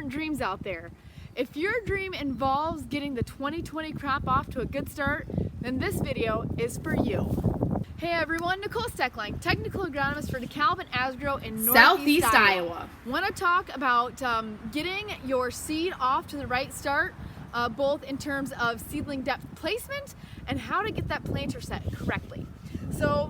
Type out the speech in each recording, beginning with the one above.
dreams out there. If your dream involves getting the 2020 crop off to a good start, then this video is for you. Hey everyone, Nicole Steckline, Technical Agronomist for DeKalb and Asgrow in Northeast Iowa. Want to talk about getting your seed off to the right start, both in terms of seedling depth placement and how to get that planter set correctly. So,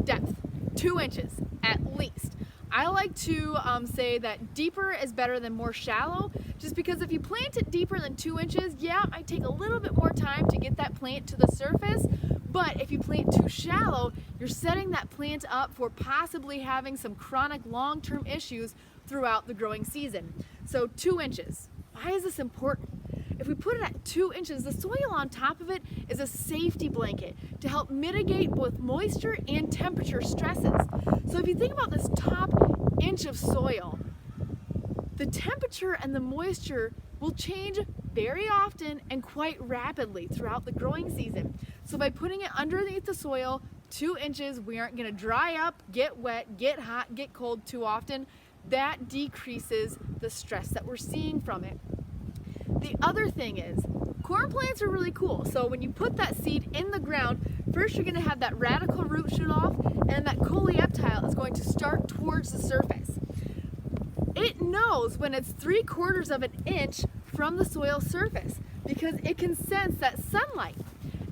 depth, 2 inches at least. I like to say that deeper is better than more shallow, just because if you plant it deeper than 2 inches, yeah, it might take a little bit more time to get that plant to the surface, but if you plant too shallow, you're setting that plant up for possibly having some chronic long-term issues throughout the growing season. So 2 inches. Why is this important? If we put it at 2 inches, the soil on top of it is a safety blanket to help mitigate both moisture and temperature stresses. So if you think about this top inch of soil, the temperature and the moisture will change very often and quite rapidly throughout the growing season. So by putting it underneath the soil, 2 inches, we aren't going to dry up, get wet, get hot, get cold too often. That decreases the stress that we're seeing from it. The other thing is, corn plants are really cool. So when you put that seed in the ground, first you're going to have that radical root shoot off, and that coleoptile is going to start towards the surface. It knows when it's 3/4 of an inch from the soil surface because it can sense that sunlight.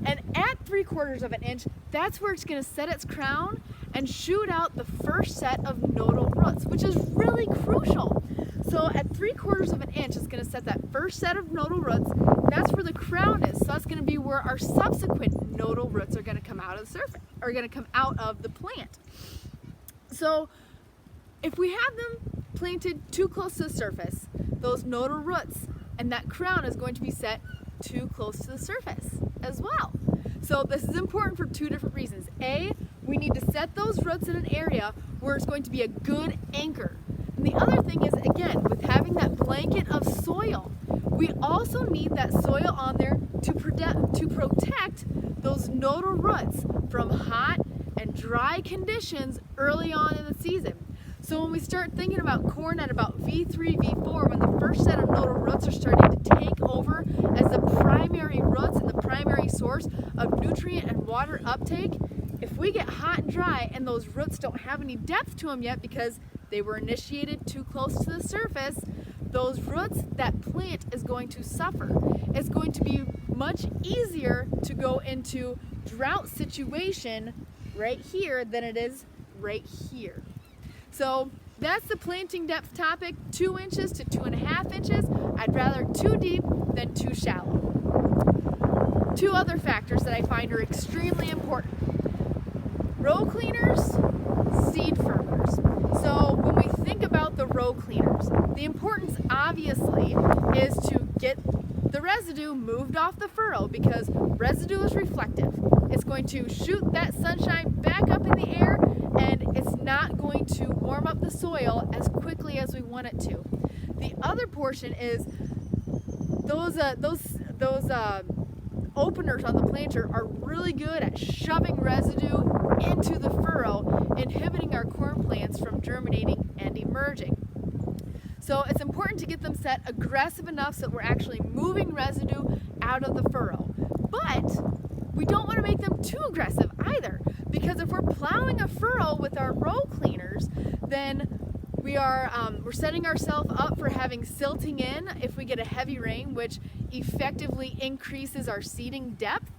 And at 3/4 of an inch, that's where it's going to set its crown and shoot out the first set of nodal roots, which is really crucial. So at 3/4 of an inch, it's going to set that first set of nodal roots. That's where the crown is. So that's going to be where our subsequent nodal roots are going to come out of the surface, are going to come out of the plant. So if we have them planted too close to the surface, those nodal roots and that crown is going to be set too close to the surface as well. So this is important for 2 different reasons. A, we need to set those roots in an area where it's going to be a good anchor. And the other thing is, again, with having that blanket of soil, we also need that soil on there to protect those nodal roots from hot and dry conditions early on in the season. So when we start thinking about corn at about V3, V4, when the first set of nodal roots are starting to take over as the primary roots and the primary source of nutrient and water uptake, if we get hot and dry and those roots don't have any depth to them yet because they were initiated too close to the surface, those roots, that plant is going to suffer. It's going to be much easier to go into drought situation right here than it is right here. So that's the planting depth topic, 2 inches to 2.5 inches. I'd rather too deep than too shallow. 2 other factors that I find are extremely important. Row cleaners, seed firmers. So when we think about the row cleaners, the importance obviously is to get the residue moved off the furrow because residue is reflective. It's going to shoot that sunshine back up in the air and it's not going to warm up the soil as quickly as we want it to. The other portion is those openers on the planter are really good at shoving residue into the furrow, inhibiting our corn plants from germinating and emerging. So it's important to get them set aggressive enough so that we're actually moving residue out of the furrow. But we don't want to make them too aggressive either, because if we're plowing a furrow with our row cleaners, then we're setting ourselves up for having silting in if we get a heavy rain, which effectively increases our seeding depth.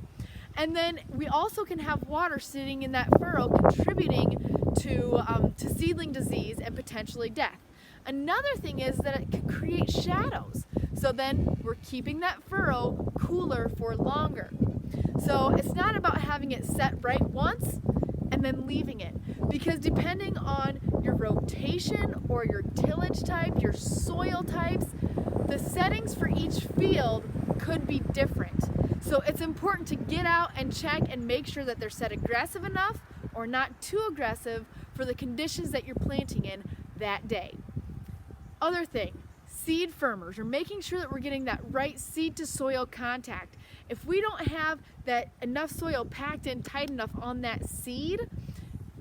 And then we also can have water sitting in that furrow contributing to seedling disease and potentially death. Another thing is that it can create shadows. So then we're keeping that furrow cooler for longer. So it's not about having it set right once and then leaving it, because depending on your rotation or your tillage type, your soil types, the settings for each field could be different. So it's important to get out and check and make sure that they're set aggressive enough or not too aggressive for the conditions that you're planting in that day. Other thing, seed firmers, or making sure that we're getting that right seed to soil contact. If we don't have that enough soil packed in tight enough on that seed,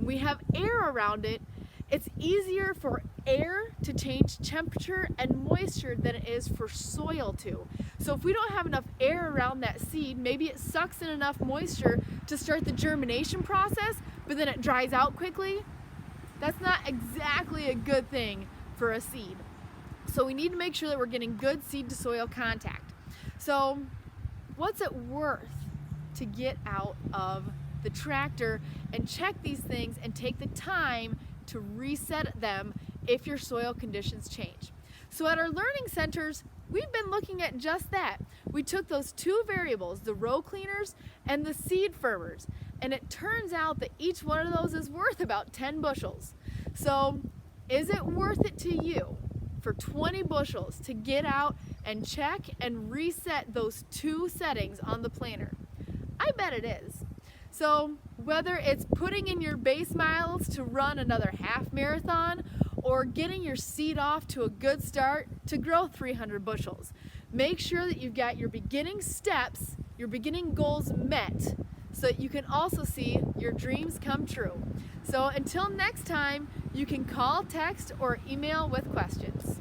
we have air around it, It's easier for air to change temperature and moisture than it is for soil to. So if we don't have enough air around that seed, maybe it sucks in enough moisture to start the germination process, but then it dries out quickly. That's not exactly a good thing for a seed. So we need to make sure that we're getting good seed to soil contact. So what's it worth to get out of the tractor and check these things and take the time to reset them if your soil conditions change? So at our learning centers, we've been looking at just that. We took those two variables, the row cleaners and the seed firmers, and it turns out that each one of those is worth about 10 bushels. So is it worth it to you for 20 bushels to get out and check and reset those two settings on the planter? I bet it is. So whether it's putting in your base miles to run another half marathon or getting your seed off to a good start to grow 300 bushels, make sure that you've got your beginning steps, your beginning goals met, so that you can also see your dreams come true. So until next time, you can call, text, or email with questions.